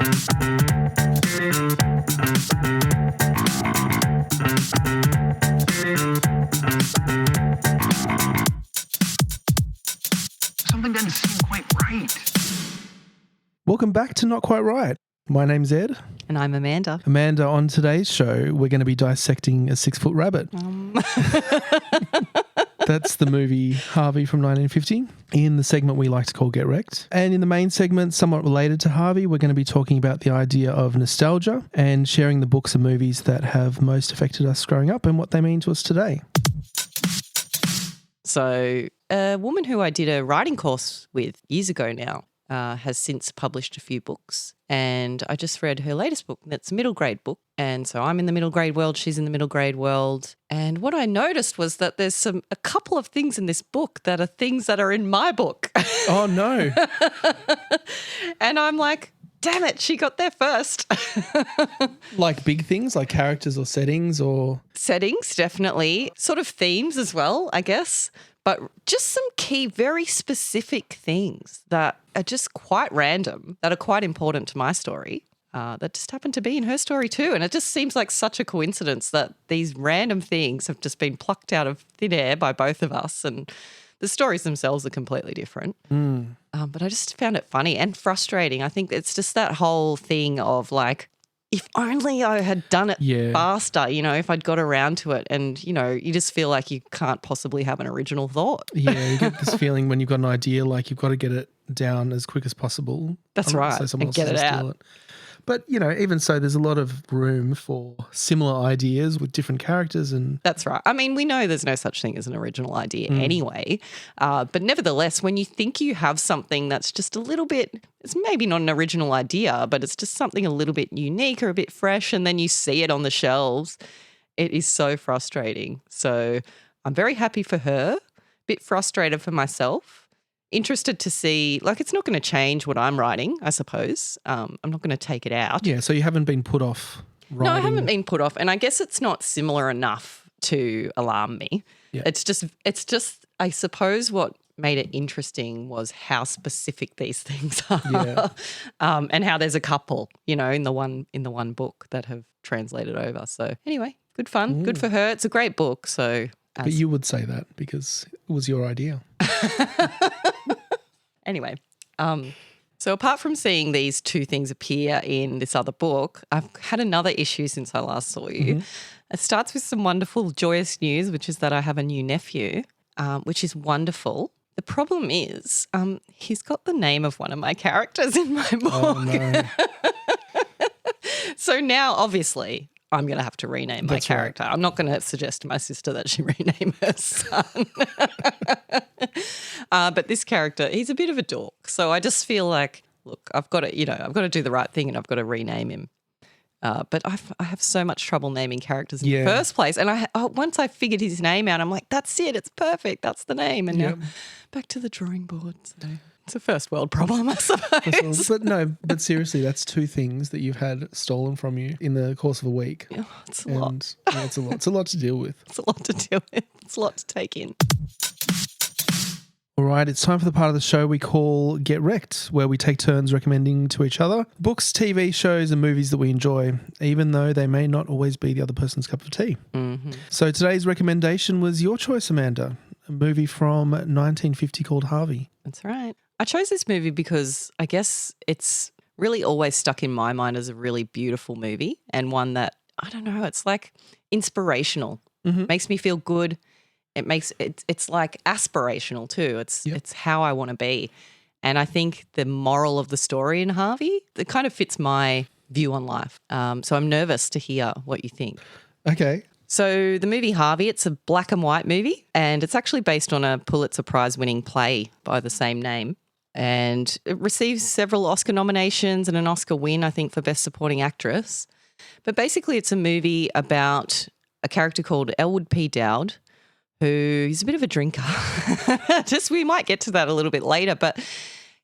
Something doesn't seem quite right. Welcome back to Not Quite Right. My name's Ed. And I'm Amanda. Amanda, on today's show, we're going to be dissecting a 6-foot rabbit. That's the movie Harvey from 1950 in the segment we like to call Get Wrecked. And in the main segment, somewhat related to Harvey, we're going to be talking about the idea of nostalgia and sharing the books and movies that have most affected us growing up and what they mean to us today. So a woman who I did a writing course with years ago now has since published a few books, and I just read her latest book. That's a middle grade book, and so I'm in the middle grade world, she's in the middle grade world. And what I noticed was that there's a couple of things in this book that are things that are in my book. Oh, no. And I'm like, damn it, she got there first. Like big things, like characters or settings or... Settings, definitely. Sort of themes as well, I guess. But just some key, very specific things that are just quite random, that are quite important to my story, that just happen to be in her story too. And it just seems like such a coincidence that these random things have just been plucked out of thin air by both of us, and the stories themselves are completely different. But I just found it funny and frustrating. I think it's just that whole thing of like, if only I had done it faster, if I'd got around to it. And, you just feel like you can't possibly have an original thought. Yeah, you get this feeling when you've got an idea, like you've got to get it down as quick as possible. That's right, So someone and get else it can steal out. it. But, even so, there's a lot of room for similar ideas with different characters. And That's right. I mean, we know there's no such thing as an original idea anyway. But nevertheless, when you think you have something that's just a little bit, it's maybe not an original idea, but it's just something a little bit unique or a bit fresh, and then you see it on the shelves, it is so frustrating. So I'm very happy for her, a bit frustrated for myself. Interested to see, like, it's not going to change what I'm writing, I suppose. I'm not going to take it out. yeah, so you haven't been put off writing. No, I haven't been put off, and I guess it's not similar enough to alarm me. Yeah. It's just, I suppose what made it interesting was how specific these things are, and how there's a couple, in the one book that have translated over. So anyway, good fun, good for her. It's a great book. So, But you would say that because it was your idea. Anyway, so apart from seeing these two things appear in this other book, I've had another issue since I last saw you. It starts with some wonderful, joyous news, which is that I have a new nephew, which is wonderful. The problem is he's got the name of one of my characters in my book. Oh, no. So now, obviously, I'm going to have to rename my That's right. character. I'm not going to suggest to my sister that she rename her son. But this character, he's a bit of a dork. So I just feel like, look, I've got to do the right thing, and I've got to rename him. But I have so much trouble naming characters in the first place. And once I figured his name out, I'm like, that's it. It's perfect. That's the name. And now back to the drawing board. So it's a first world problem, I suppose. But seriously, that's two things that you've had stolen from you in the course of a week. Yeah, it's a lot. It's a lot. It's a lot to deal with. It's a lot to deal with. It's a lot to take in. All right, it's time for the part of the show we call Get Wrecked, where we take turns recommending to each other books, TV shows and movies that we enjoy, even though they may not always be the other person's cup of tea. So today's recommendation was your choice, Amanda, a movie from 1950 called Harvey. That's right. I chose this movie because I guess it's really always stuck in my mind as a really beautiful movie, and one that, I don't know, it's like inspirational. Makes me feel good. It's like aspirational too. It's how I want to be. And I think the moral of the story in Harvey, it kind of fits my view on life. So I'm nervous to hear what you think. Okay. So the movie Harvey, it's a black and white movie, and it's actually based on a Pulitzer Prize winning play by the same name. And it receives several Oscar nominations and an Oscar win, I think, for Best Supporting Actress. But basically it's a movie about a character called Elwood P. Dowd, who's a bit of a drinker. We might get to that a little bit later, but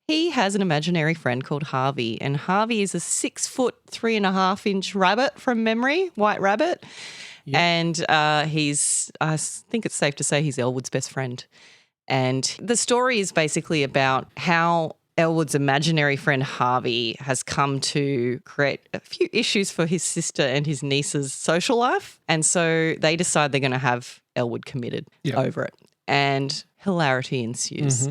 he has an imaginary friend called Harvey, and Harvey is a 6 foot, 3.5 inch rabbit from memory, white rabbit. Yep. And I think it's safe to say he's Elwood's best friend. And the story is basically about how Elwood's imaginary friend Harvey has come to create a few issues for his sister and his niece's social life. And so they decide they're going to have Elwood committed over it. And hilarity ensues.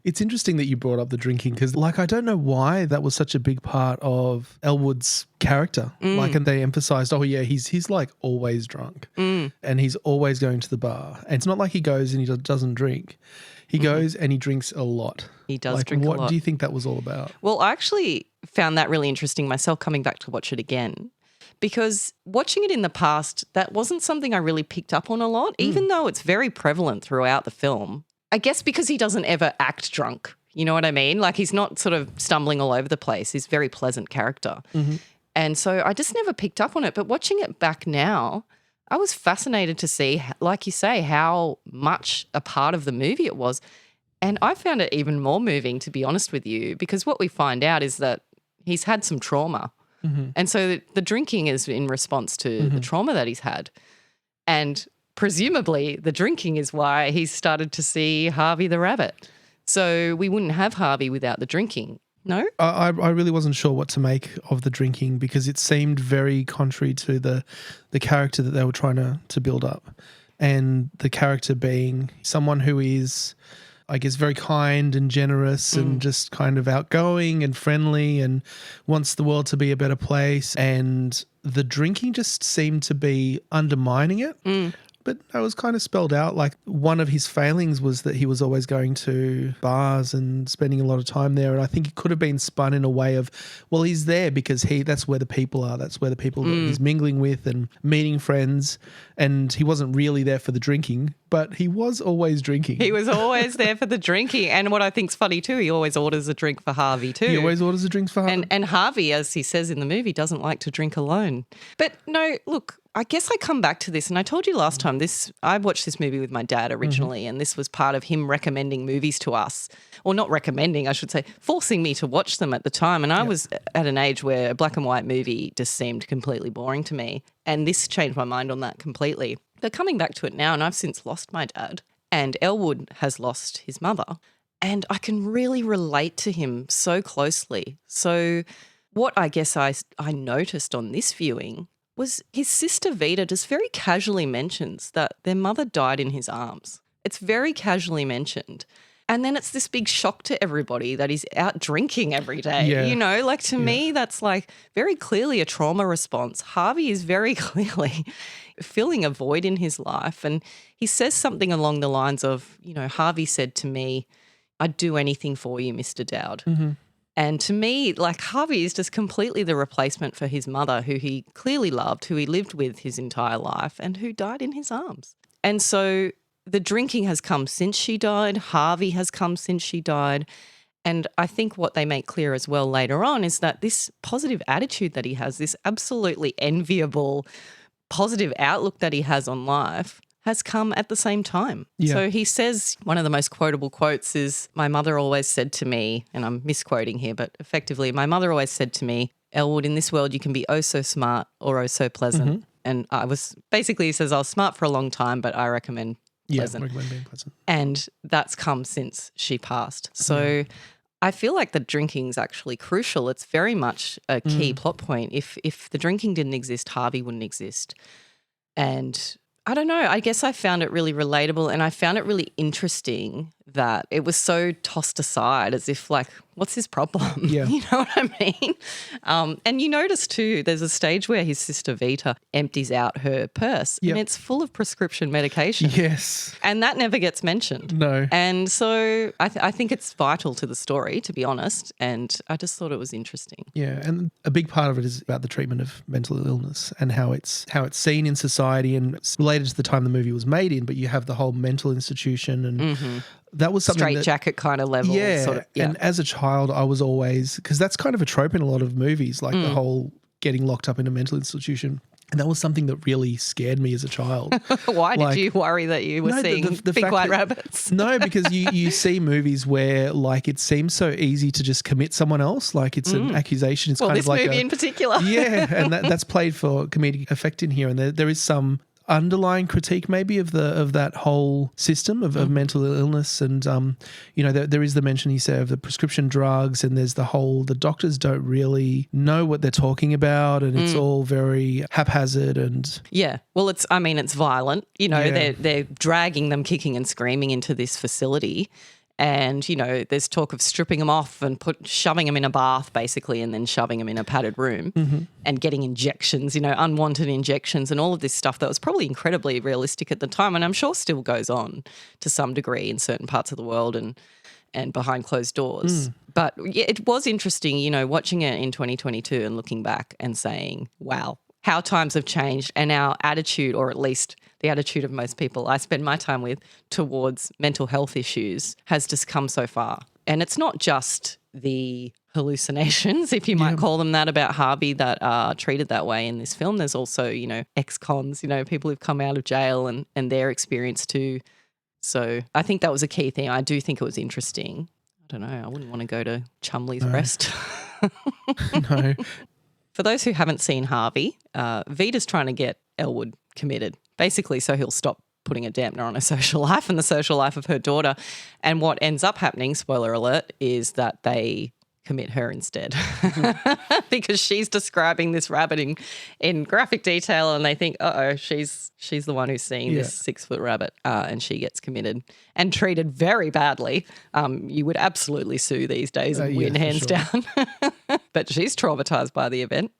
It's interesting that you brought up the drinking because, I don't know why that was such a big part of Elwood's character. And they emphasised, he's like always drunk and he's always going to the bar. And it's not like he goes and he doesn't drink. He goes and he drinks a lot. He does drink a lot. What do you think that was all about? Well, I actually found that really interesting myself coming back to watch it again. Because watching it in the past, that wasn't something I really picked up on a lot, even though it's very prevalent throughout the film. I guess because he doesn't ever act drunk. You know what I mean? Like he's not sort of stumbling all over the place. He's a very pleasant character. And so I just never picked up on it. But watching it back now, I was fascinated to see, like you say, how much a part of the movie it was. And I found it even more moving, to be honest with you, because what we find out is that he's had some trauma. And so the drinking is in response to the trauma that he's had. And presumably the drinking is why he started to see Harvey the rabbit. So we wouldn't have Harvey without the drinking, no? I really wasn't sure what to make of the drinking because it seemed very contrary to the character that they were trying to build up. And the character being someone who is, I guess, very kind and generous and just kind of outgoing and friendly and wants the world to be a better place. And the drinking just seemed to be undermining it. But it was kind of spelled out. Like one of his failings was that he was always going to bars and spending a lot of time there. And I think it could have been spun in a way of, well, he's there because that's where the people are. That's where the people that he's mingling with and meeting friends. And he wasn't really there for the drinking, but he was always drinking. He was always there for the drinking. And what I think's funny too, he always orders a drink for Harvey too. He always orders a drink for Harvey. And Harvey, as he says in the movie, doesn't like to drink alone. But no, look, I guess I come back to this, and I told you last time I watched this movie with my dad originally, and this was part of him recommending movies to us, or not recommending, I should say, forcing me to watch them at the time. And I was at an age where a black and white movie just seemed completely boring to me, and this changed my mind on that completely. But coming back to it now, and I've since lost my dad, and Elwood has lost his mother, and I can really relate to him so closely. So what I guess I noticed on this viewing was his sister Vita just very casually mentions that their mother died in his arms. It's very casually mentioned. And then it's this big shock to everybody that he's out drinking every day. Yeah. You know, like to me, that's like very clearly a trauma response. Harvey is very clearly filling a void in his life. And he says something along the lines of, Harvey said to me, "I'd do anything for you, Mr. Dowd." And to me, like Harvey is just completely the replacement for his mother, who he clearly loved, who he lived with his entire life and who died in his arms. And so the drinking has come since she died. Harvey has come since she died. And I think what they make clear as well later on is that this positive attitude that he has, this absolutely enviable, positive outlook that he has on life, has come at the same time. Yeah. So he says, one of the most quotable quotes is, "My mother always said to me," and I'm misquoting here, but effectively, "My mother always said to me, Elwood, in this world you can be oh so smart or oh so pleasant." And he says, I was smart for a long time, but I recommend pleasant. Yeah, recommend being pleasant. And that's come since she passed. So I feel like the drinking's actually crucial. It's very much a key plot point. If the drinking didn't exist, Harvey wouldn't exist. And I don't know, I guess I found it really relatable, and I found it really interesting that it was so tossed aside as if like, what's his problem? Yeah. You know what I mean? And you notice too, there's a stage where his sister Vita empties out her purse and it's full of prescription medication. Yes. And that never gets mentioned. No. And so I think it's vital to the story, to be honest, and I just thought it was interesting. Yeah, and a big part of it is about the treatment of mental illness and how it's seen in society, and it's related to the time the movie was made in, but you have the whole mental institution, and that was something Straight jacket kind of level. Yeah, sort of, and as a child I was always, because that's kind of a trope in a lot of movies, like the whole getting locked up in a mental institution. And that was something that really scared me as a child. Why did you worry that you were seeing the big fact white that, rabbits? No, because you see movies where like it seems so easy to just commit someone else. Like it's an accusation. It's kind this of like movie in particular. Yeah, and that's played for comedic effect in here. And there is some, underlying critique maybe of that whole system of mental illness. And, there is the mention, he said, of the prescription drugs, and there's the doctors don't really know what they're talking about, and it's all very haphazard. And yeah, well, it's violent. They're dragging them kicking and screaming into this facility. And, there's talk of stripping them off and shoving them in a bath basically, and then shoving them in a padded room and getting injections, unwanted injections and all of this stuff that was probably incredibly realistic at the time, and I'm sure still goes on to some degree in certain parts of the world and behind closed doors. But yeah, it was interesting, watching it in 2022 and looking back and saying, wow, how times have changed, and our attitude, or at least the attitude of most people I spend my time with towards mental health issues, has just come so far. And it's not just the hallucinations, if you might call them that, about Harvey that are treated that way in this film. There's also, ex-cons, people who've come out of jail and their experience too. So I think that was a key thing. I do think it was interesting. I don't know. I wouldn't want to go to Chumley's Rest. No. For those who haven't seen Harvey, Vita's trying to get Elwood committed, basically so he'll stop putting a dampener on her social life and the social life of her daughter. And what ends up happening, spoiler alert, is that they commit her instead because she's describing this rabbit in graphic detail, and they think, she's the one who's seeing this 6-foot rabbit, and she gets committed and treated very badly. You would absolutely sue these days and win hands down. But she's traumatized by the event.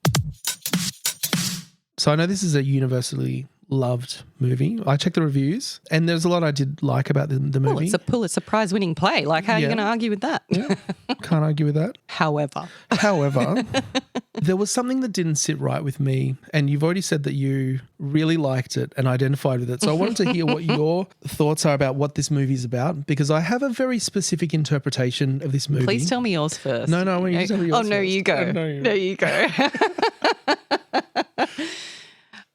So I know this is a universally loved movie. I checked the reviews, and there's a lot I did like about the movie. Well, it's a Pulitzer Prize-winning play. Like, how are you going to argue with that? Yeah. Can't argue with that. However, there was something that didn't sit right with me, and you've already said that you really liked it and identified with it. So I wanted to hear what your thoughts are about what this movie is about, because I have a very specific interpretation of this movie. Please tell me yours first. No, I want you to tell me yours first. No, you go. No, you go.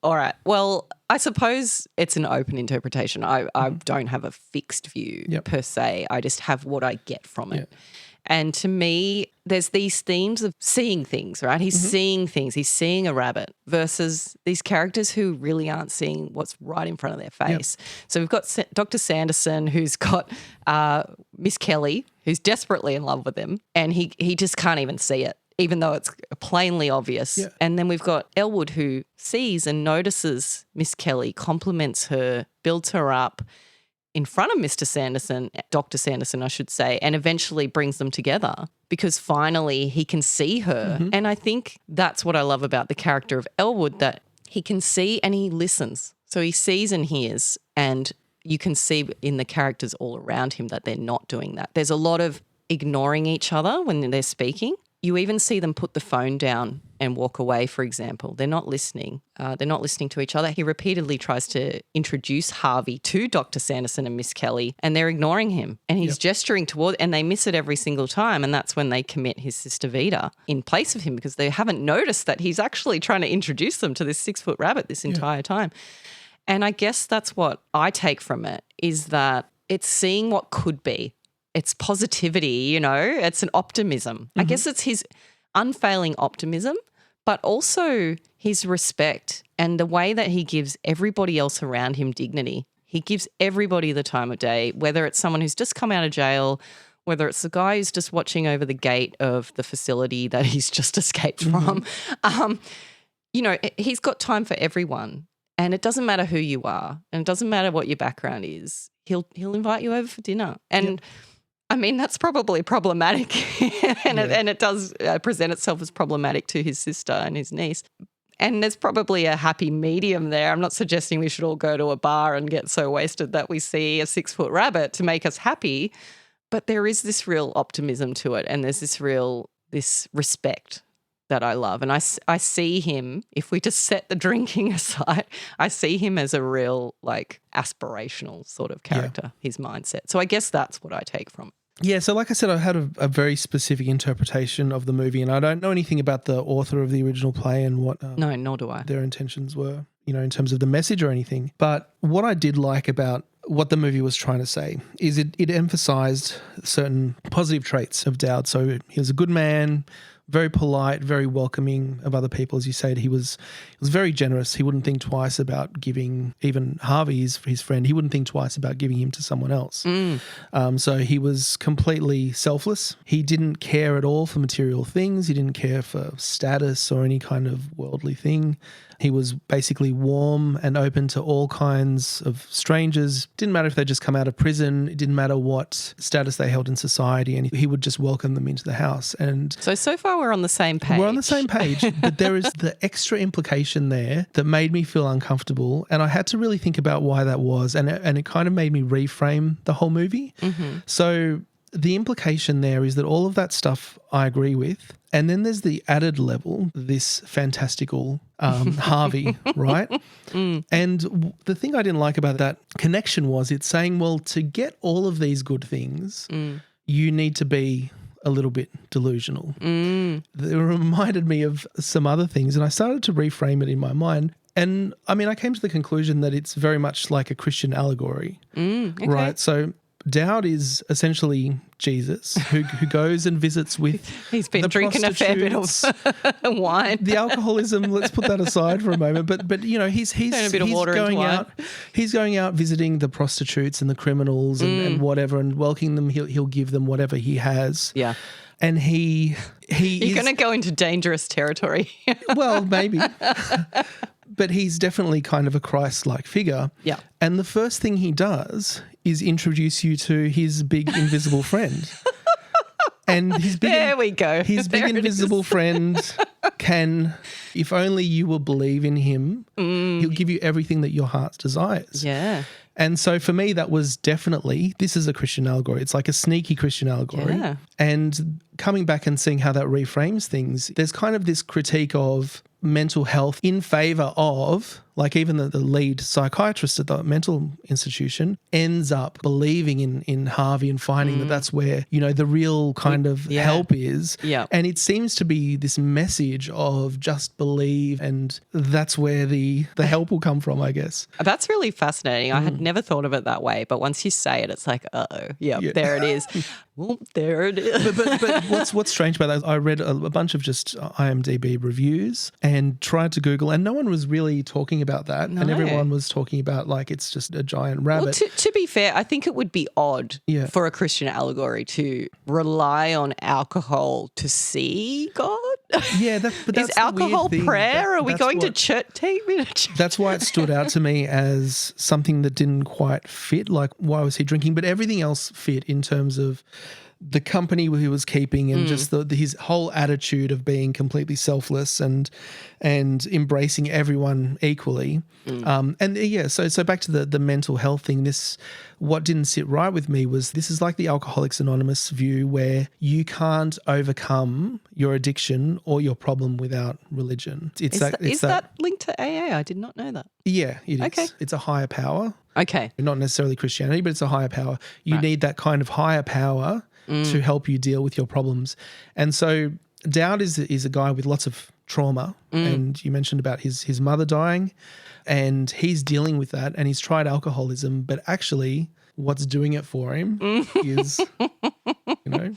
All right. Well, I suppose it's an open interpretation. I don't have a fixed view per se. I just have what I get from it. And to me, there's these themes of seeing things, right? He's seeing things. He's seeing a rabbit versus these characters who really aren't seeing what's right in front of their face. So we've got Dr. Sanderson, who's got Miss Kelly, who's desperately in love with him, and he just can't even see it, even though it's plainly obvious. Yeah. And then we've got Elwood, who sees and notices Miss Kelly, compliments her, builds her up in front of Mr. Sanderson, Dr. Sanderson, I should say, and eventually brings them together because finally he can see her. And I think that's what I love about the character of Elwood, that he can see and he listens. So he sees and hears, and you can see in the characters all around him that they're not doing that. There's a lot of ignoring each other when they're speaking. You even see them put the phone down and walk away, for example. They're not listening. They're not listening to each other. He repeatedly tries to introduce Harvey to Dr. Sanderson and Miss Kelly, and they're ignoring him. And he's gesturing toward, and they miss it every single time. And that's when they commit his sister Vita in place of him, because they haven't noticed that he's actually trying to introduce them to this 6-foot rabbit this entire time. And I guess that's what I take from it, is that it's seeing what could be. It's positivity, it's an optimism. I guess it's his unfailing optimism, but also his respect and the way that he gives everybody else around him dignity. He gives everybody the time of day, whether it's someone who's just come out of jail, whether it's the guy who's just watching over the gate of the facility that he's just escaped from. He's got time for everyone, and it doesn't matter who you are, and it doesn't matter what your background is. He'll invite you over for dinner. And I mean, that's probably problematic and it does present itself as problematic to his sister and his niece. And there's probably a happy medium there. I'm not suggesting we should all go to a bar and get so wasted that we see a 6-foot rabbit to make us happy, but there is this real optimism to it, and there's this respect that I love. And I see him, if we just set the drinking aside, I see him as a real, aspirational sort of character, his mindset. So I guess that's what I take from it. Yeah, so like I said, I had a very specific interpretation of the movie, and I don't know anything about the author of the original play and what no, nor do I. Their intentions were, in terms of the message or anything. But what I did like about what the movie was trying to say is it emphasized certain positive traits of Dowd. So he was a good man, very polite, very welcoming of other people. As you said, he was very generous. He wouldn't think twice about giving even Harvey, his friend, he wouldn't think twice about giving him to someone else. So he was completely selfless. He didn't care at all for material things. He didn't care for status or any kind of worldly thing. He was basically warm and open to all kinds of strangers. Didn't matter if they just come out of prison. It didn't matter what status they held in society, and he would just welcome them into the house. And so far we're on the same page. We're on the same page, but there is the extra implication there that made me feel uncomfortable, and I had to really think about why that was, and it kind of made me reframe the whole movie. So the implication there is that all of that stuff I agree with. And then there's the added level, this fantastical Harvey, right? And the thing I didn't like about that connection was it's saying, well, to get all of these good things, you need to be a little bit delusional. It reminded me of some other things, and I started to reframe it in my mind. And I mean, I came to the conclusion that it's very much like a Christian allegory, right? So Dowd is essentially Jesus who goes and visits with He's been drinking a fair bit of wine. The alcoholism, let's put that aside for a moment. But you know, he's going out visiting the prostitutes and the criminals and whatever, and welcoming them. He'll give them whatever he has. Yeah. And you're going to go into dangerous territory. Well, maybe. But he's definitely kind of a Christ-like figure. Yeah. And the first thing he does is introduce you to his big invisible friend. And his big His big invisible friend can, if only you will believe in him, he'll give you everything that your heart desires. Yeah. And so for me, that was definitely, this is a Christian allegory. It's like a sneaky Christian allegory. Yeah. And coming back and seeing how that reframes things, there's kind of this critique of mental health in favor of, like even the lead psychiatrist at the mental institution ends up believing in Harvey and finding that that's where, you know, the real kind of help is. Yeah. And it seems to be this message of just believe, and that's where the help will come from, I guess. That's really fascinating. I had never thought of it that way, but once you say it, it's like, there it is. Well, there it is. But what's strange about that is I read a bunch of just IMDb reviews and tried to Google, and no one was really talking about that. No. And everyone was talking about like it's just a giant rabbit. Well, to be fair, I think it would be odd for a Christian allegory to rely on alcohol to see God. Yeah, but that's is alcohol prayer? Are we going to church? Take me to church. That's why it stood out to me as something that didn't quite fit. Like, why was he drinking? But everything else fit in terms of the company he was keeping and just his whole attitude of being completely selfless and embracing everyone equally. So back to the mental health thing, what didn't sit right with me was this is like the Alcoholics Anonymous view where you can't overcome your addiction or your problem without religion. Is that linked to AA? I did not know that. Yeah, it is. Okay. It's a higher power. Okay. Not necessarily Christianity, but it's a higher power. You need that kind of higher power to help you deal with your problems. And so Dowd is a guy with lots of trauma, and you mentioned about his mother dying, and he's dealing with that, and he's tried alcoholism, but actually what's doing it for him is, you know.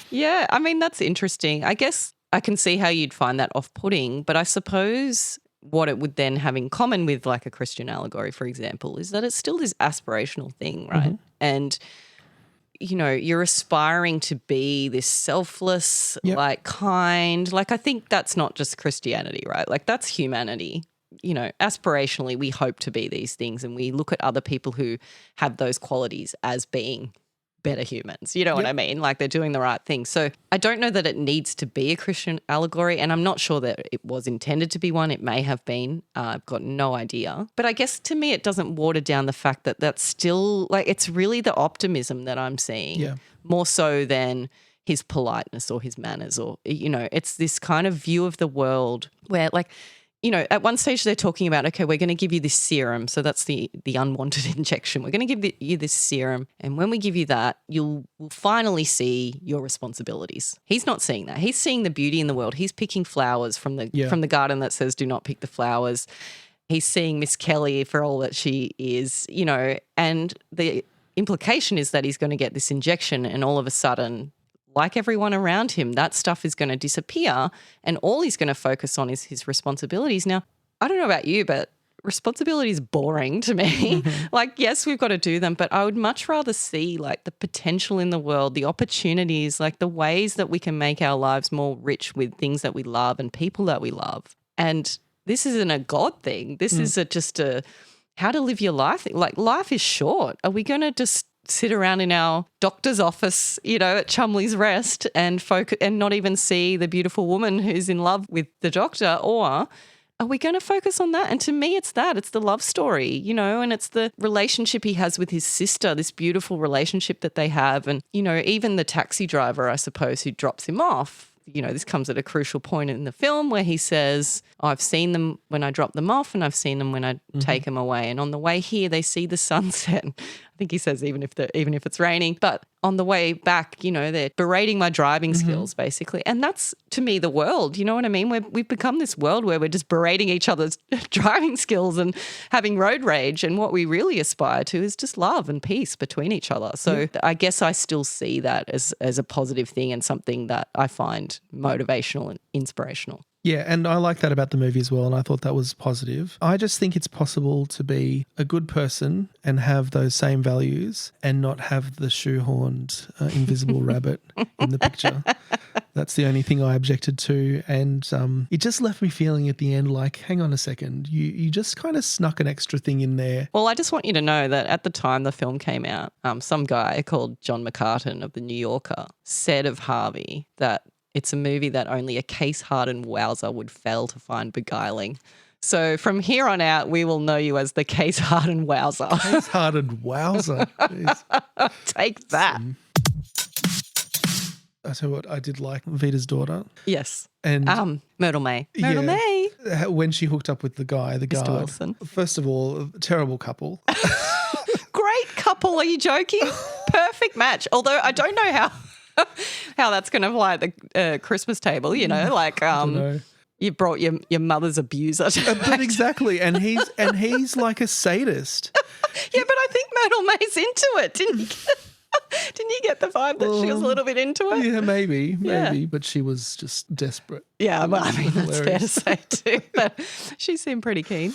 Yeah, I mean, that's interesting. I guess I can see how you'd find that off-putting, but I suppose what it would then have in common with like a Christian allegory, for example, is that it's still this aspirational thing, right? And you know, you're aspiring to be this selfless, like kind, like I think that's not just Christianity, right? Like that's humanity. You know, aspirationally, we hope to be these things and we look at other people who have those qualities as being better humans. You know what I mean? Like they're doing the right thing. So I don't know that it needs to be a Christian allegory, and I'm not sure that it was intended to be one. It may have been. I've got no idea. But I guess to me it doesn't water down the fact that that's still like it's really the optimism that I'm seeing more so than his politeness or his manners or, you know, it's this kind of view of the world where like, you know, at one stage they're talking about, okay, we're going to give you this serum. So that's the unwanted injection. We're going to give you this serum. And when we give you that, you'll finally see your responsibilities. He's not seeing that. He's seeing the beauty in the world. He's picking flowers from the garden that says do not pick the flowers. He's seeing Miss Kelly for all that she is, you know, and the implication is that he's going to get this injection and all of a sudden like everyone around him, that stuff is going to disappear and all he's going to focus on is his responsibilities. Now, I don't know about you, but responsibility is boring to me. Like, yes, we've got to do them, but I would much rather see like the potential in the world, the opportunities, like the ways that we can make our lives more rich with things that we love and people that we love. And this isn't a God thing. This is just a how to live your life. Like, life is short. Are we going to just sit around in our doctor's office, at Chumley's Rest and focus and not even see the beautiful woman who's in love with the doctor? Or are we going to focus on that? And to me, it's that. It's the love story, and it's the relationship he has with his sister, this beautiful relationship that they have. And, even the taxi driver, I suppose, who drops him off, this comes at a crucial point in the film where he says, I've seen them when I drop them off and I've seen them when I take them away. And on the way here, they see the sunset. I think he says even if it's raining. But on the way back, they're berating my driving skills basically. And that's, to me, the world. You know what I mean? We've become this world where we're just berating each other's driving skills and having road rage. And what we really aspire to is just love and peace between each other. So I guess I still see that as a positive thing and something that I find motivational and inspirational. Yeah, and I like that about the movie as well, and I thought that was positive. I just think it's possible to be a good person and have those same values and not have the shoehorned invisible rabbit in the picture. That's the only thing I objected to, and it just left me feeling at the end like, hang on a second, you just kind of snuck an extra thing in there. Well, I just want you to know that at the time the film came out, some guy called John McCartan of The New Yorker said of Harvey that it's a movie that only a case-hardened wowser would fail to find beguiling. So from here on out, we will know you as the case-hardened wowser. Case-hardened wowser. Take that. I tell you what, I did like Vita's daughter. Yes. And Myrtle May. Myrtle May. When she hooked up with the guy, the guard. Mr. Wilson. First of all, terrible couple. Great couple. Are you joking? Perfect match. Although I don't know how that's going to fly at the Christmas table, like you brought your mother's abuser. But exactly, and he's like a sadist. Yeah, but I think Myrtle May's into it, didn't you? Didn't you get the vibe that she was a little bit into it? Yeah, maybe, but she was just desperate. Yeah, well, I mean, that's fair to say too, but she seemed pretty keen.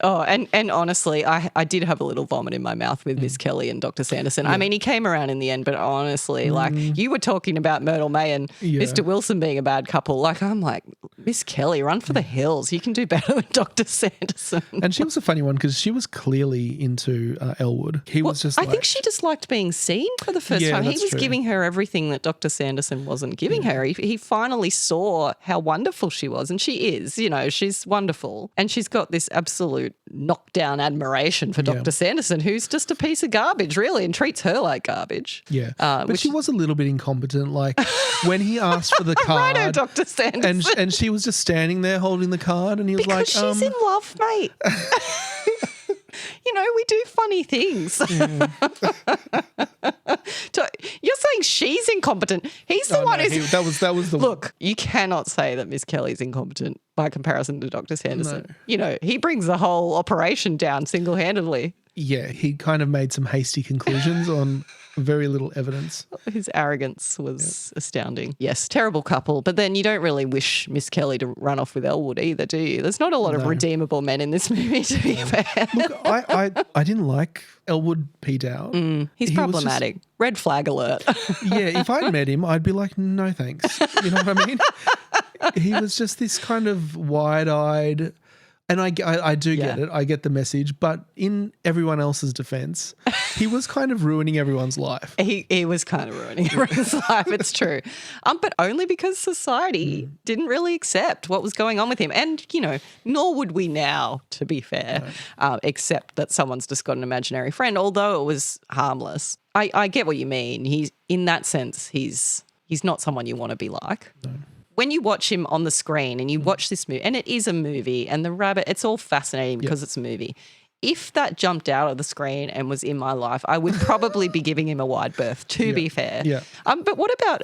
Oh, and honestly, I did have a little vomit in my mouth with Miss Kelly and Dr. Sanderson. Yeah. I mean, he came around in the end, but honestly, like you were talking about Myrtle May and Mr. Wilson being a bad couple. Like, I'm like, Miss Kelly, run for the hills. You can do better than Dr. Sanderson. And she was a funny one because she was clearly into Elwood. He was just I think she just liked being seen for the first time. He was giving her everything that Dr. Sanderson wasn't giving her. He finally saw how wonderful she was, and she is. She's wonderful. And she's got this absolute knockdown admiration for Dr. Sanderson, who's just a piece of garbage, really, and treats her like garbage. Yeah. But she was a little bit incompetent. Like when he asked for the card. Righto, Dr. Sanderson. And she was just standing there holding the card and he was because she's in love, mate. We do funny things. Yeah. You're saying she's incompetent. He's the one who's... That was the... Look, you cannot say that Miss Kelly's incompetent by comparison to Dr. Sanderson. No. He brings the whole operation down single-handedly. Yeah, he kind of made some hasty conclusions on very little evidence. His arrogance was astounding. Yes, terrible couple. But then you don't really wish Miss Kelly to run off with Elwood either, do you? There's not a lot of redeemable men in this movie, to be fair. Look, I didn't like Elwood P. Dowd. He's problematic. Red flag alert. Yeah, if I'd met him, I'd be like, no thanks. You know what I mean? He was just this kind of wide-eyed... And I do get it. I get the message. But in everyone else's defense, he was kind of ruining everyone's life. He was kind of ruining everyone's life. It's true. But only because society didn't really accept what was going on with him. And, nor would we now, to be fair, accept that someone's just got an imaginary friend, although it was harmless. I get what you mean. He's in that sense, he's not someone you want to be like. No. When you watch him on the screen and you watch this movie, and it is a movie, and the rabbit, it's all fascinating because it's a movie. If that jumped out of the screen and was in my life, I would probably be giving him a wide berth, to be fair. Yeah. But what about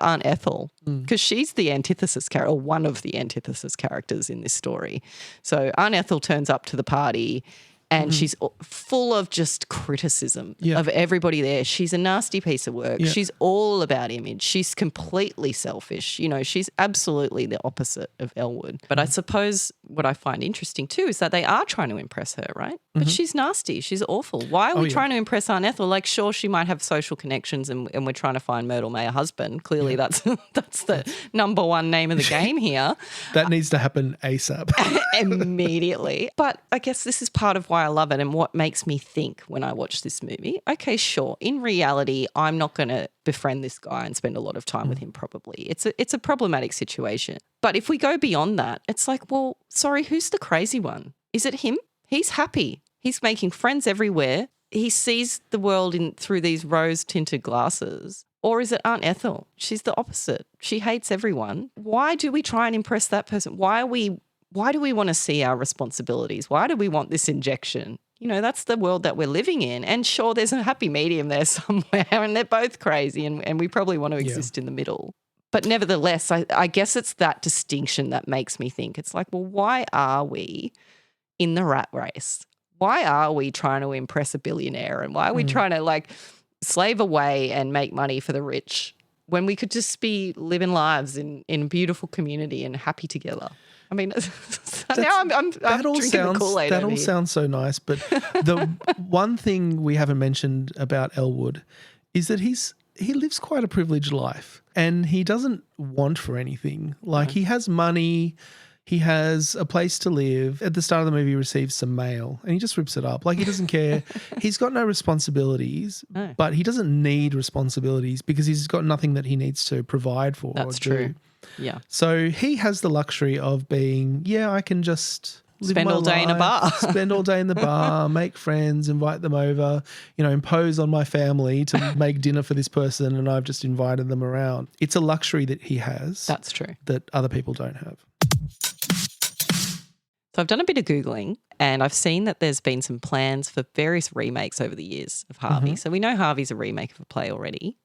Aunt Ethel? Because she's the antithesis character, or one of the antithesis characters in this story. So Aunt Ethel turns up to the party and she's full of just criticism of everybody there. She's a nasty piece of work. Yeah. She's all about image. She's completely selfish. You know, she's absolutely the opposite of Elwood. But I suppose what I find interesting too is that they are trying to impress her, right? But she's nasty. She's awful. Why are we trying to impress Aunt Ethel? Like, sure, she might have social connections and we're trying to find Myrtle May a husband. Clearly that's the number one name of the game here. That needs to happen ASAP. Immediately. But I guess this is part of why I love it and what makes me think when I watch this movie. Okay, sure. In reality, I'm not going to befriend this guy and spend a lot of time with him probably. It's a problematic situation. But if we go beyond that, it's like, well, sorry, who's the crazy one? Is it him? He's happy. He's making friends everywhere. He sees the world through these rose-tinted glasses. Or is it Aunt Ethel? She's the opposite. She hates everyone. Why do we try and impress that person? Why do we want to see our responsibilities? Why do we want this injection? You know, that's the world that we're living in. And sure, there's a happy medium there somewhere and they're both crazy and we probably want to exist in the middle. But nevertheless, I guess it's that distinction that makes me think. It's like, well, why are we in the rat race? Why are we trying to impress a billionaire? And why are we trying to like slave away and make money for the rich when we could just be living lives in a beautiful community and happy together? I mean, now I'm drinking the Kool-Aid. That all sounds so nice, but the one thing we haven't mentioned about Elwood is that he lives quite a privileged life and he doesn't want for anything. Like he has money, he has a place to live. At the start of the movie, he receives some mail and he just rips it up. Like he doesn't care. He's got no responsibilities, but he doesn't need responsibilities because he's got nothing that he needs to provide for. That's true. Yeah. So he has the luxury of being, I can just spend all day in a bar. Spend all day in the bar, make friends, invite them over, impose on my family to make dinner for this person and I've just invited them around. It's a luxury that he has. That's true. That other people don't have. So I've done a bit of Googling and I've seen that there's been some plans for various remakes over the years of Harvey. So we know Harvey's a remake of a play already.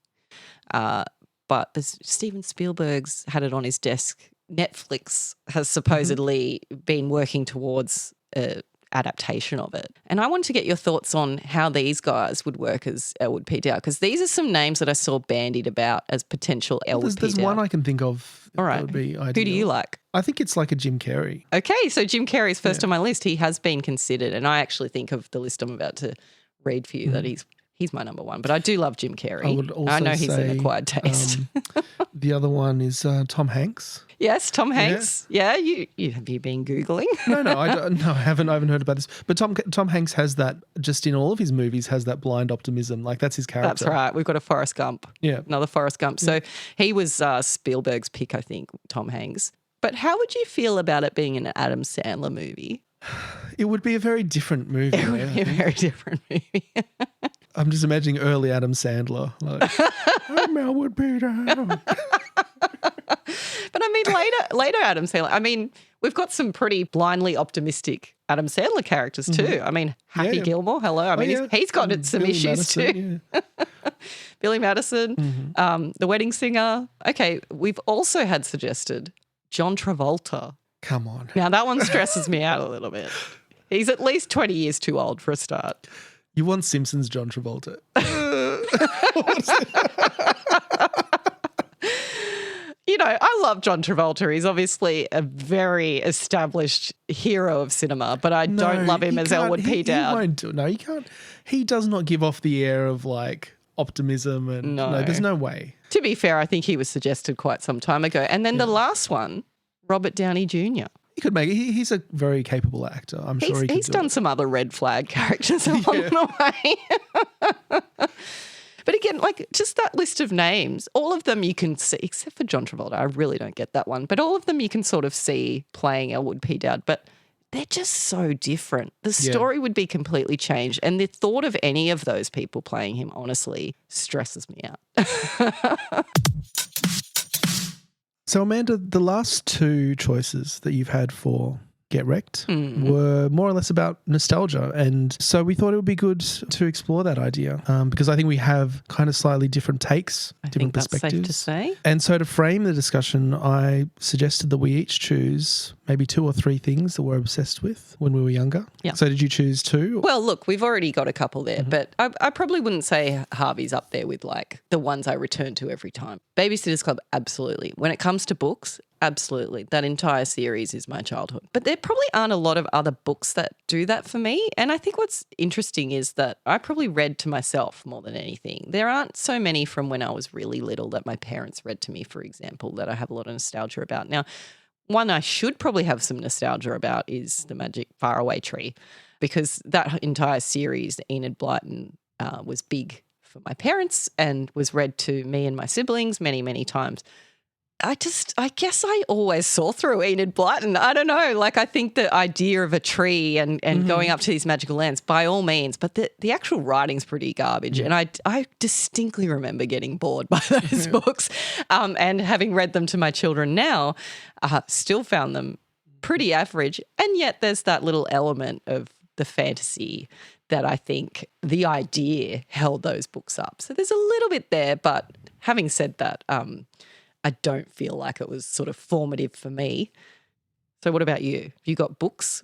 But there's Steven Spielberg's had it on his desk. Netflix has supposedly been working towards an adaptation of it. And I want to get your thoughts on how these guys would work as Elwood P. Dowd, because these are some names that I saw bandied about as potential Elwood P. Dowd. There's one I can think of All right. that would be ideal. Who do you like? I think it's like a Jim Carrey. Okay, so Jim Carrey's first on my list. He has been considered, and I actually think of the list I'm about to read for you that he's my number one. But I do love Jim Carrey. I would also I know he's an acquired taste. The other one is Tom Hanks. Yes, Tom Hanks. Yeah, you have you been Googling? I haven't heard about this. But Tom Hanks has that, just in all of his movies, has that blind optimism. Like that's his character. That's right. We've got a Forrest Gump. Yeah. Another Forrest Gump. So he was Spielberg's pick, I think, Tom Hanks. But how would you feel about it being an Adam Sandler movie? It would be a very different movie. It would be a very different movie. I'm just imagining early Adam Sandler. Like, I'm Elwood P. Dowd. But I mean, later Adam Sandler. I mean, we've got some pretty blindly optimistic Adam Sandler characters too. I mean, Happy Gilmore. Hello. I mean, he's got some Billy issues Madison, too. Billy Madison, The Wedding Singer. Okay, we've also had suggested John Travolta. Come on. Now that one stresses me out a little bit. He's at least 20 years too old for a start. You want Simpsons John Travolta. I love John Travolta. He's obviously a very established hero of cinema, but I don't love him as Elwood P. Dowd. You can't. He does not give off the air of like optimism and no, there's no way. To be fair, I think he was suggested quite some time ago. And then the last one, Robert Downey Jr. He could make it. He's a very capable actor. I'm sure he's done some other red flag characters along the way. But again, like just that list of names, all of them you can see, except for John Travolta. I really don't get that one. But all of them you can sort of see playing Elwood P. Dowd. But they're just so different. The story would be completely changed. And the thought of any of those people playing him, honestly, stresses me out. So, Amanda, the last two choices that you've had for Get Wrecked were more or less about nostalgia. And so we thought it would be good to explore that idea because I think we have kind of slightly different takes, different perspectives. That's safe to say. And so to frame the discussion, I suggested that we each choose maybe 2 or 3 things that we're obsessed with when we were younger. Yeah. So did you choose 2? Well, look, we've already got a couple there, but I probably wouldn't say Harvey's up there with like the ones I return to every time. Babysitter's Club, absolutely. When it comes to books, absolutely. That entire series is my childhood. But there probably aren't a lot of other books that do that for me. And I think what's interesting is that I probably read to myself more than anything. There aren't so many from when I was really little that my parents read to me, for example, that I have a lot of nostalgia about. Now, one I should probably have some nostalgia about is The Magic Faraway Tree, because that entire series, Enid Blyton, was big for my parents and was read to me and my siblings many, many times. I guess I always saw through Enid Blyton. I don't know. Like, I think the idea of a tree and going up to these magical lands, by all means, but the actual writing's pretty garbage. And I distinctly remember getting bored by those books, and having read them to my children now, still found them pretty average. And yet there's that little element of the fantasy that I think the idea held those books up. So there's a little bit there, but having said that, I don't feel like it was sort of formative for me. So what about you? Have you got books?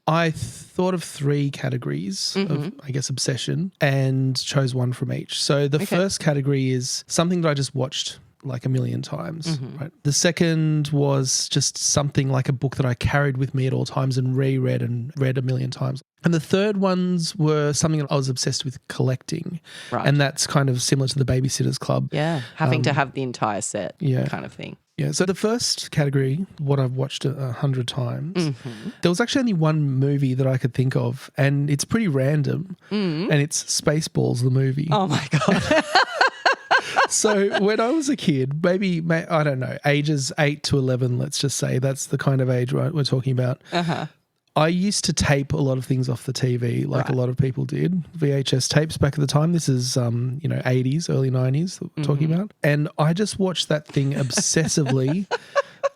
I thought of 3 categories of, I guess, obsession and chose one from each. So the first category is something that I just watched like a million times. Right? The second was just something like a book that I carried with me at all times and reread and read a million times. And the third ones were something that I was obsessed with collecting. Right. And that's kind of similar to the Babysitter's Club. Yeah, having to have the entire set kind of thing. Yeah, so the first category, what I've watched 100 times, there was actually only one movie that I could think of, and it's pretty random, and it's Spaceballs, the movie. Oh, my God. So when I was a kid, maybe, I don't know, ages 8 to 11, let's just say, that's the kind of age we're talking about. I used to tape a lot of things off the TV, like a lot of people did. VHS tapes back at the time. This is, 80s, early 90s that we're talking about. And I just watched that thing obsessively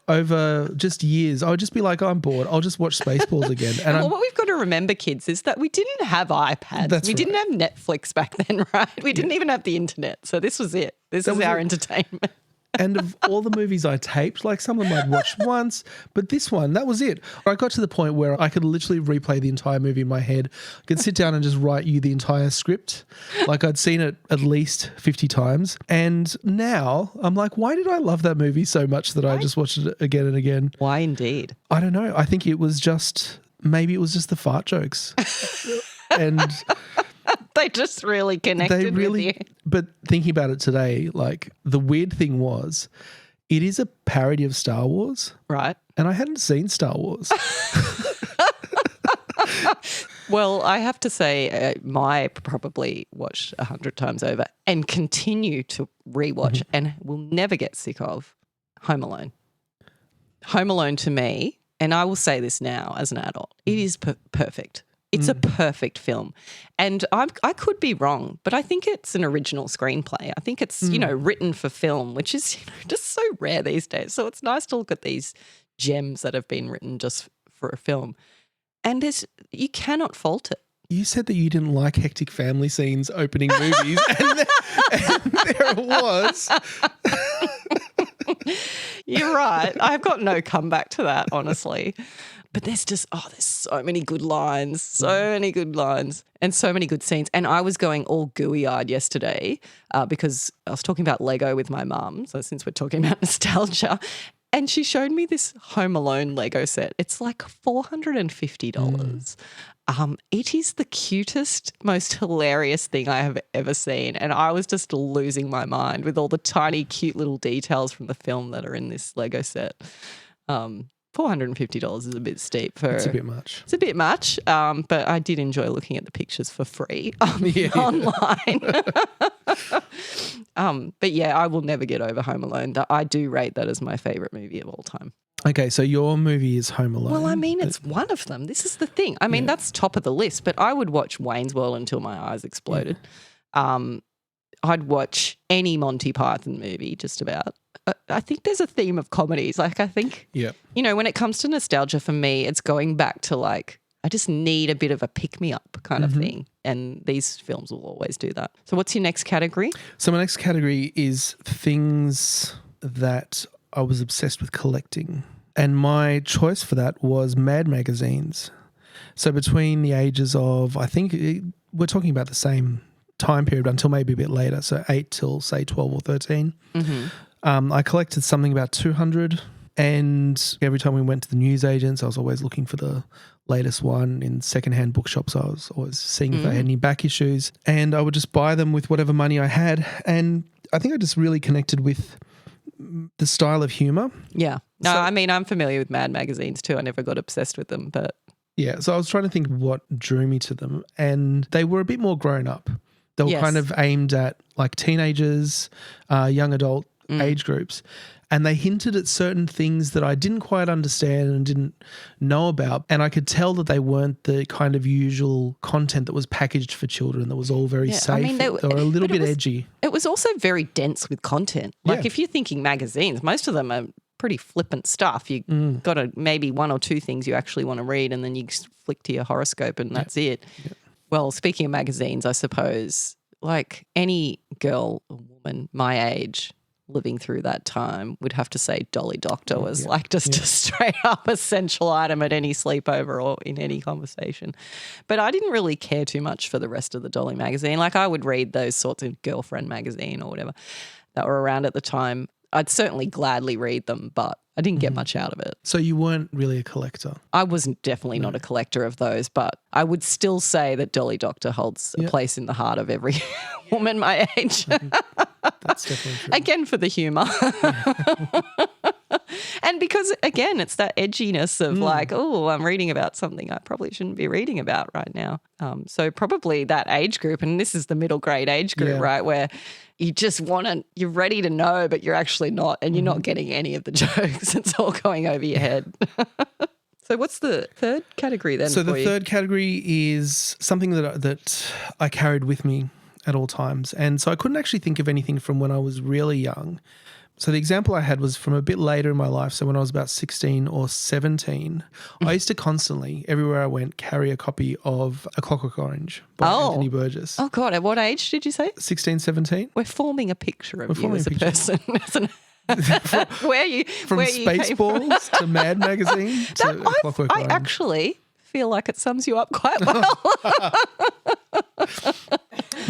over just years. I would just be like, I'm bored. I'll just watch Spaceballs again. And well, what we've got to remember, kids, is that we didn't have iPads. We didn't have Netflix back then, right? We didn't even have the internet. So this was it. This is our entertainment. And of all the movies I taped, like some of them I'd watched once, but this one, that was it. I got to the point where I could literally replay the entire movie in my head. I could sit down and just write you the entire script. Like I'd seen it at least 50 times. And now I'm like, why did I love that movie so much that I just watched it again and again? Why indeed? I don't know. I think maybe it was just the fart jokes. And they just really connected with you. But thinking about it today, like the weird thing was, it is a parody of Star Wars. Right. And I hadn't seen Star Wars. Well, I have to say, I probably watched 100 times over and continue to rewatch and will never get sick of Home Alone. Home Alone to me, and I will say this now as an adult, it is perfect. It's a perfect film. And I could be wrong, but I think it's an original screenplay. I think it's, written for film, which is just so rare these days. So it's nice to look at these gems that have been written just for a film. And you cannot fault it. You said that you didn't like hectic family scenes opening movies, and there it was. You're right. I've got no comeback to that, honestly. But there's so many good lines, and so many good scenes. And I was going all gooey-eyed yesterday because I was talking about Lego with my mum, so since we're talking about nostalgia, and she showed me this Home Alone Lego set. It's like $450. It is the cutest, most hilarious thing I have ever seen, and I was just losing my mind with all the tiny, cute little details from the film that are in this Lego set. $450 is a bit steep. It's a bit much. It's a bit much, but I did enjoy looking at the pictures for free online. But yeah, I will never get over Home Alone. I do rate that as my favourite movie of all time. Okay, so your movie is Home Alone. Well, I mean, it's one of them. This is the thing. I mean, that's top of the list, but I would watch Wayne's World until my eyes exploded. I'd watch any Monty Python movie just about. I think there's a theme of comedies. Like I think, when it comes to nostalgia for me, it's going back to like, I just need a bit of a pick-me-up kind of thing. And these films will always do that. So what's your next category? So my next category is things that I was obsessed with collecting And my choice for that was Mad magazines. So between the ages of, we're talking about the same time period until maybe a bit later, so 8 till, say, 12 or 13. I collected something about 200, and every time we went to the newsagents, I was always looking for the latest one. In secondhand bookshops, I was always seeing if they had any back issues, and I would just buy them with whatever money I had. And I think I just really connected with the style of humour. Yeah. No, I mean, I'm familiar with Mad magazines too. I never got obsessed with them, but... Yeah, so I was trying to think what drew me to them, and they were a bit more grown up. They were kind of aimed at like teenagers, young adult age groups, and they hinted at certain things that I didn't quite understand and didn't know about, and I could tell that they weren't the kind of usual content that was packaged for children that was all very safe. I mean, they were a little bit edgy. It was also very dense with content. Like if you're thinking magazines, most of them are pretty flippant stuff. You got maybe one or two things you actually want to read, and then you flick to your horoscope and that's it. Yeah. Well, speaking of magazines, I suppose like any girl or woman my age living through that time would have to say Dolly Doctor was like just a straight up essential item at any sleepover or in any conversation. But I didn't really care too much for the rest of the Dolly magazine. Like I would read those sorts of Girlfriend magazine or whatever that were around at the time. I'd certainly gladly read them, but I didn't get much out of it. So you weren't really a collector? I was definitely not a collector of those, but I would still say that Dolly Doctor holds a place in the heart of every woman my age. That's definitely true. Again, for the humour. And because, again, it's that edginess of like, oh, I'm reading about something I probably shouldn't be reading about right now. So probably that age group, and this is the middle grade age group, right, where you just you're ready to know, but you're actually not, and you're not getting any of the jokes. It's all going over your head. So what's the third category then? So the third category is something that I carried with me at all times. And so I couldn't actually think of anything from when I was really young. So the example I had was from a bit later in my life. So when I was about 16 or 17, I used to constantly, everywhere I went, carry a copy of A Clockwork Orange by Anthony Burgess. Oh, God. At what age did you say? 16, 17. We're forming a picture of you as a person, isn't it? From Spaceballs to Mad Magazine to A Clockwork Orange. I actually feel like it sums you up quite well.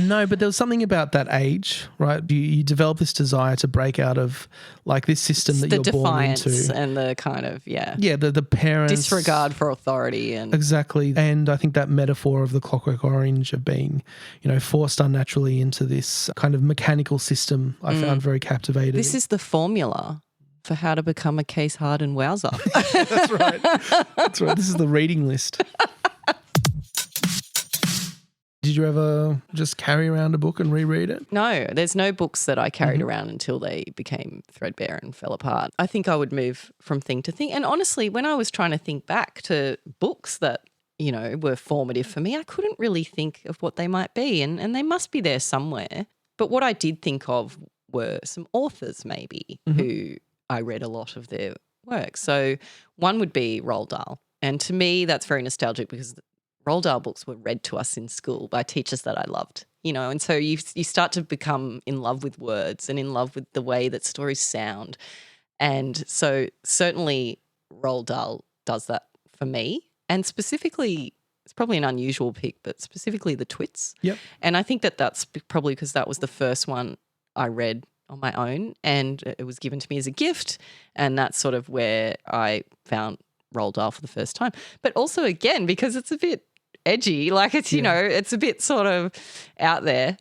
No, but there was something about that age, right? You develop this desire to break out of like this system that you're born into. The defiance and the kind of, the parents. Disregard for authority. Exactly. And I think that metaphor of the Clockwork Orange of being, forced unnaturally into this kind of mechanical system I found very captivating. This is the formula for how to become a case-hardened wowser. That's right. That's right. This is the reading list. Did you ever just carry around a book and reread it? No, there's no books that I carried around until they became threadbare and fell apart. I think I would move from thing to thing. And honestly, when I was trying to think back to books that, were formative for me, I couldn't really think of what they might be. And they must be there somewhere. But what I did think of were some authors maybe who I read a lot of their work. So one would be Roald Dahl. And to me, that's very nostalgic because Roald Dahl books were read to us in school by teachers that I loved, and so you start to become in love with words and in love with the way that stories sound. And so certainly Roald Dahl does that for me. And specifically, it's probably an unusual pick, but specifically The Twits. Yep. And I think that's probably because that was the first one I read on my own and it was given to me as a gift. And that's sort of where I found Roald Dahl for the first time. But also, again, because it's a bit edgy, like it's, it's a bit sort of out there.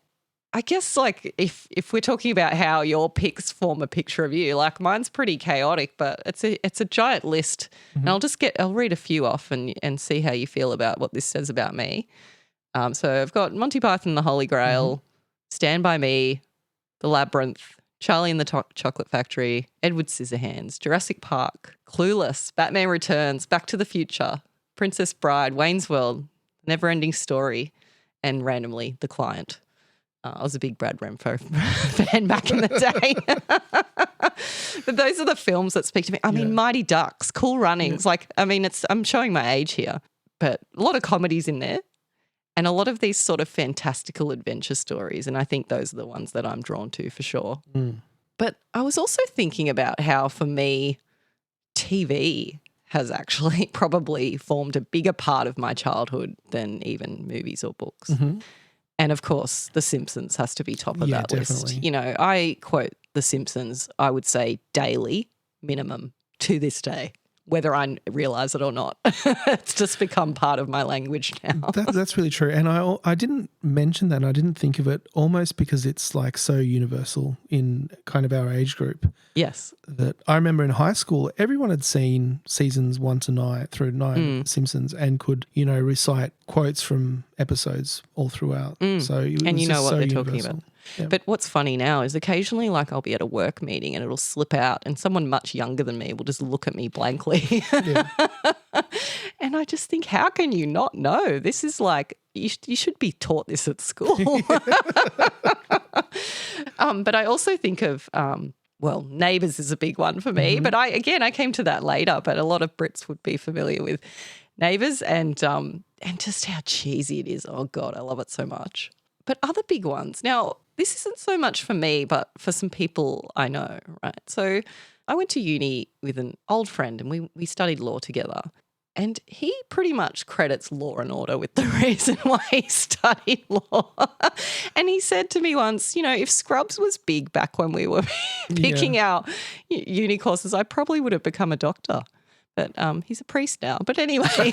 I guess like if we're talking about how your picks form a picture of you, like mine's pretty chaotic, but it's a giant list. And I'll read a few off and see how you feel about what this says about me. So I've got Monty Python and the Holy Grail, Stand By Me, The Labyrinth, Charlie and the Chocolate Factory, Edward Scissorhands, Jurassic Park, Clueless, Batman Returns, Back to the Future, Princess Bride, Wayne's World, Neverending Story, and randomly The Client. I was a big Brad Renfro fan back in the day. But those are the films that speak to me. I mean, Mighty Ducks, Cool Runnings. I'm showing my age here, but a lot of comedies in there and a lot of these sort of fantastical adventure stories. And I think those are the ones that I'm drawn to for sure. But I was also thinking about how for me, TV has actually probably formed a bigger part of my childhood than even movies or books. Mm-hmm. And of course, The Simpsons has to be top of that definitely. list. You know, I quote The Simpsons, I would say daily, minimum, to this day, whether I realise it or not. It's just become part of my language now. That's really true. And I didn't mention that, and I didn't think of it almost because it's like so universal in kind of our age group. Yes. That I remember in high school, everyone had seen seasons 1 to 9 through 9 of Simpsons and could, recite quotes from episodes all throughout. So it And was you know just what so they're universal. talking about. Yeah. But what's funny now is occasionally, like, I'll be at a work meeting and it'll slip out and someone much younger than me will just look at me blankly. Yeah. And I just think, how can you not know? This is like, you should be taught this at school. But I also think of, Neighbours is a big one for me. But I came to that later, but a lot of Brits would be familiar with Neighbours and just how cheesy it is. Oh, God, I love it so much. But other big ones. Now, this isn't so much for me, but for some people I know, right? So I went to uni with an old friend and we studied law together. And he pretty much credits Law and Order with the reason why he studied law. And he said to me once, if Scrubs was big back when we were picking our uni courses, I probably would have become a doctor. But he's a priest now. But anyway.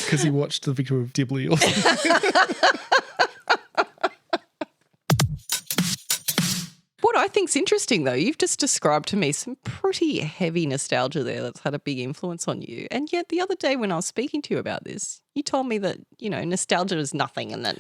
Because he watched The Victor of Dibley or something. What I think's interesting, though, you've just described to me some pretty heavy nostalgia there that's had a big influence on you. And yet the other day when I was speaking to you about this, you told me that, nostalgia is nothing and that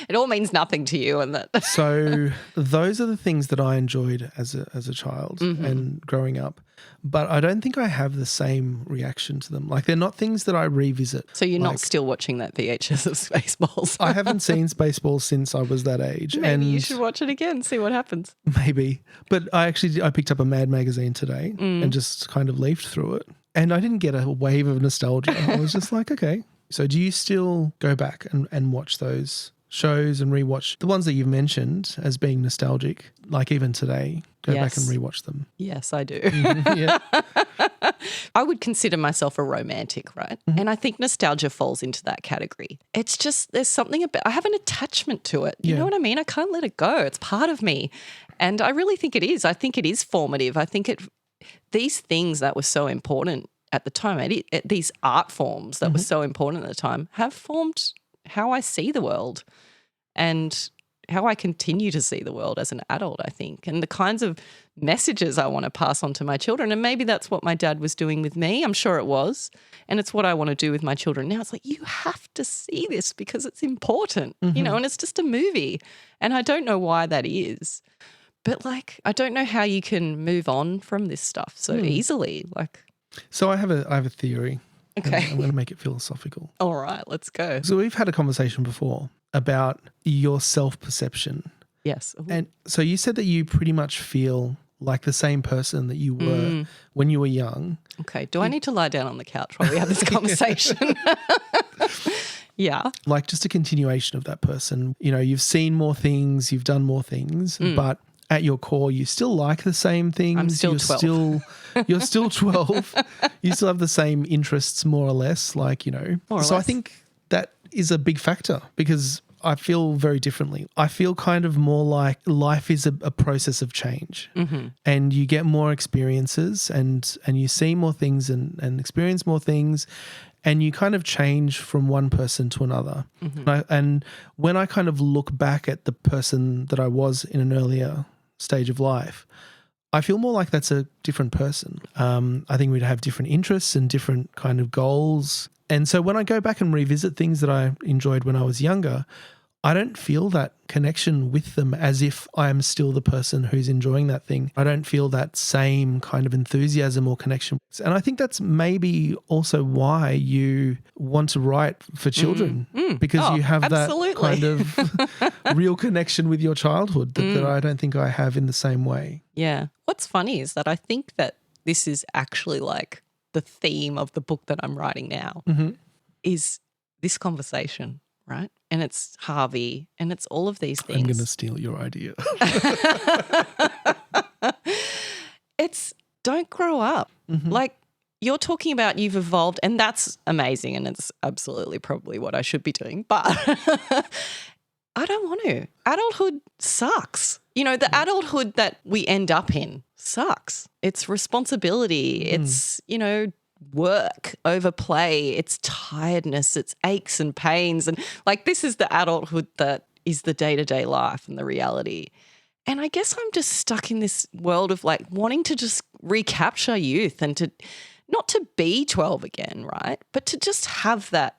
it all means nothing to you and that. So those are the things that I enjoyed as a child and growing up. But I don't think I have the same reaction to them. Like, they're not things that I revisit. So you're not still watching that VHS of Spaceballs? I haven't seen Spaceballs since I was that age. Maybe you should watch it again, see what happens. Maybe. But I picked up a Mad magazine today and just kind of leafed through it. And I didn't get a wave of nostalgia. I was just like, okay. So do you still go back and watch those shows and rewatch the ones that you've mentioned as being nostalgic, like even today? Go back and rewatch them. Yes, I do. Yeah. I would consider myself a romantic, right? And I think nostalgia falls into that category. It's just there's something about I have an attachment to it. You know what I mean? I can't let it go. It's part of me. And I really think it is. I think it is formative. I think these things that were so important at the time, these art forms that were so important at the time have formed how I see the world and how I continue to see the world as an adult, I think, and the kinds of messages I want to pass on to my children. And maybe that's what my dad was doing with me. I'm sure it was. And it's what I want to do with my children now. It's like, you have to see this because it's important, and it's just a movie. And I don't know why that is. But, I don't know how you can move on from this stuff so easily. So I have a theory. Okay. I'm going to make it philosophical. All right, let's go. So we've had a conversation before about your self-perception. Yes. Ooh. And so you said that you pretty much feel like the same person that you were when you were young. Okay. Do I need to lie down on the couch while we have this conversation? Yeah. Like just a continuation of that person. You've seen more things, you've done more things, but at your core, you still like the same things. I'm still 12. You're still 12. You still have the same interests, more or less, More or so less. I think that is a big factor because I feel very differently. I feel kind of more like life is a process of change and you get more experiences and you see more things and experience more things and you kind of change from one person to another. And when I kind of look back at the person that I was in an earlier stage of life, I feel more like that's a different person. I think we'd have different interests and different kind of goals. And so when I go back and revisit things that I enjoyed when I was younger, I don't feel that connection with them as if I am still the person who's enjoying that thing. I don't feel that same kind of enthusiasm or connection. And I think that's maybe also why you want to write for children because you have absolutely. that kind of real connection with your childhood that I don't think I have in the same way. Yeah. What's funny is that I think that this is actually like the theme of the book that I'm writing now is this conversation. Right? And it's Harvey and it's all of these things. I'm going to steal your idea. don't grow up. Mm-hmm. Like, you're talking about you've evolved, and that's amazing, and it's absolutely probably what I should be doing. But I don't want to. Adulthood sucks. You know, the adulthood that we end up in sucks. It's responsibility. It's, you know, work over play. It's tiredness. It's aches and pains. And like, this is the adulthood that is the day-to-day life and the reality. And I guess I'm just stuck in this world of like wanting to just recapture youth and to not to be 12 again, right? But to just have that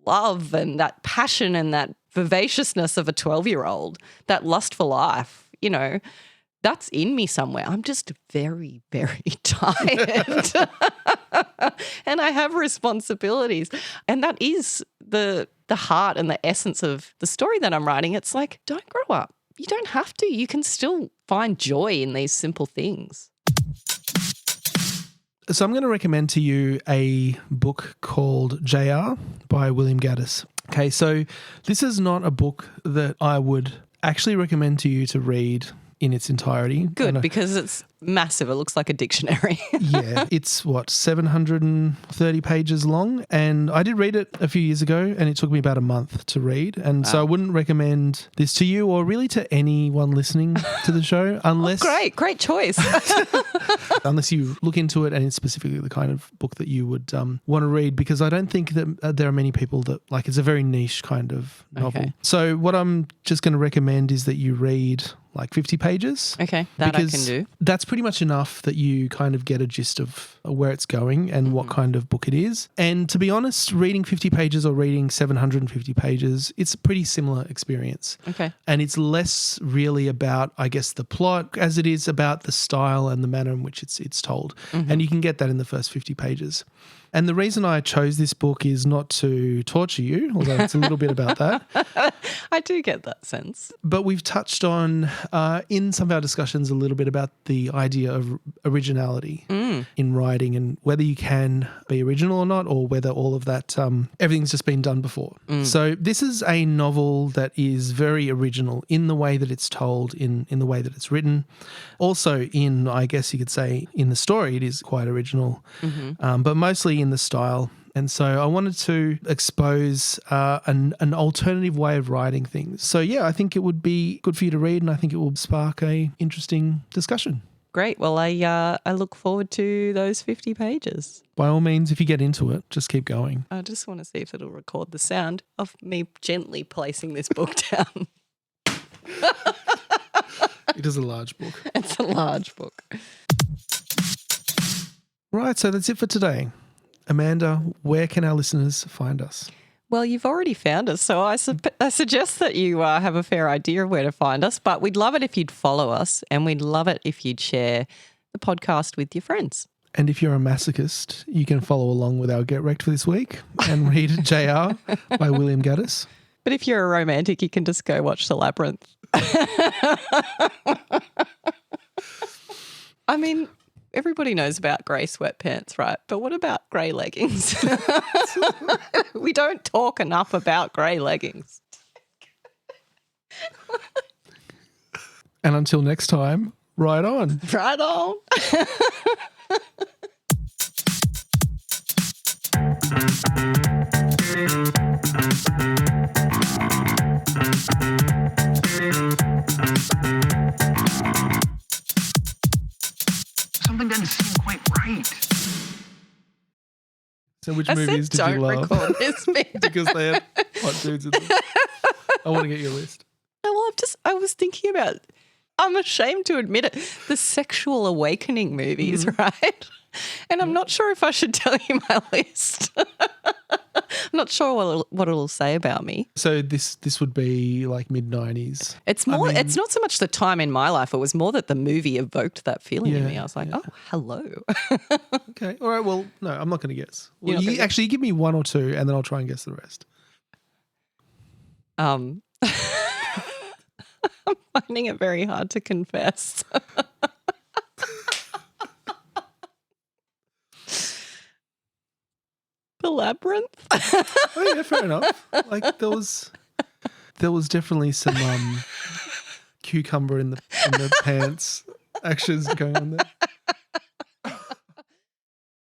love and that passion and that vivaciousness of a 12-year-old, that lust for life, you know, that's in me somewhere. I'm just very, very tired. And I have responsibilities. And that is the heart and the essence of the story that I'm writing. It's like, don't grow up. You don't have to. You can still find joy in these simple things. So I'm going to recommend to you a book called JR by William Gaddis. Okay, so this is not a book that I would actually recommend to you to read in its entirety. Good, because it's massive. It looks like a dictionary. Yeah, it's 730 pages long, and I did read it a few years ago, and it took me about a month to read, and so I wouldn't recommend this to you or really to anyone listening to the show unless Great choice. unless you look into it and it's specifically the kind of book that you would want to read, because I don't think that there are many people that like it's a very niche kind of novel. Okay. So what I'm just going to recommend is that you read like 50 pages. Okay, that I can do. That's pretty much enough that you kind of get a gist of where it's going and what kind of book it is. And to be honest, reading 50 pages or reading 750 pages, it's a pretty similar experience. Okay. And it's less really about, I guess, the plot as it is about the style and the manner in which it's told. And you can get that in the first 50 pages. And the reason I chose this book is not to torture you, although it's a little bit about that. I do get that sense. But we've touched on, in some of our discussions, a little bit about the idea of originality in writing and whether you can be original or not, or whether all of that, everything's just been done before. So this is a novel that is very original in the way that it's told, in the way that it's written. Also in, I guess you could say, in the story, it is quite original, but mostly in the style. And so I wanted to expose an alternative way of writing things. So yeah, I think it would be good for you to read, and I think it will spark a interesting discussion. Great. Well, I look forward to those 50 pages. By all means, if you get into it, just keep going. I just want to see if it'll record the sound of me gently placing this book down. It is a large book. It's a large book. Right, so that's it for today. Amanda, where can our listeners find us? Well, you've already found us, so I suggest that you have a fair idea of where to find us, but we'd love it if you'd follow us, and we'd love it if you'd share the podcast with your friends. And if you're a masochist, you can follow along with our Get Wrecked for this week and read JR by William Gaddis. But if you're a romantic, you can just go watch The Labyrinth. I mean, everybody knows about grey sweatpants, right? But what about grey leggings? We don't talk enough about grey leggings. And until next time, ride on. Right on. Something doesn't seem quite right. So which movies did you love? Don't record this bit. Because they had hot dudes in them. I want to get your list. Well, I was thinking about, I'm ashamed to admit it, the sexual awakening movies, right? And I'm not sure if I should tell you my list. I'm not sure what it'll say about me. So this would be like mid-90s. It's more. It's not so much the time in my life. It was more that the movie evoked that feeling in me. I was like, oh, hello. Okay. All right. Well, no, I'm not going to guess. Well, you give me one or two, and then I'll try and guess the rest. I'm finding it very hard to confess. The Labyrinth. Oh yeah, fair enough. Like there was definitely some cucumber in the pants actions going on there.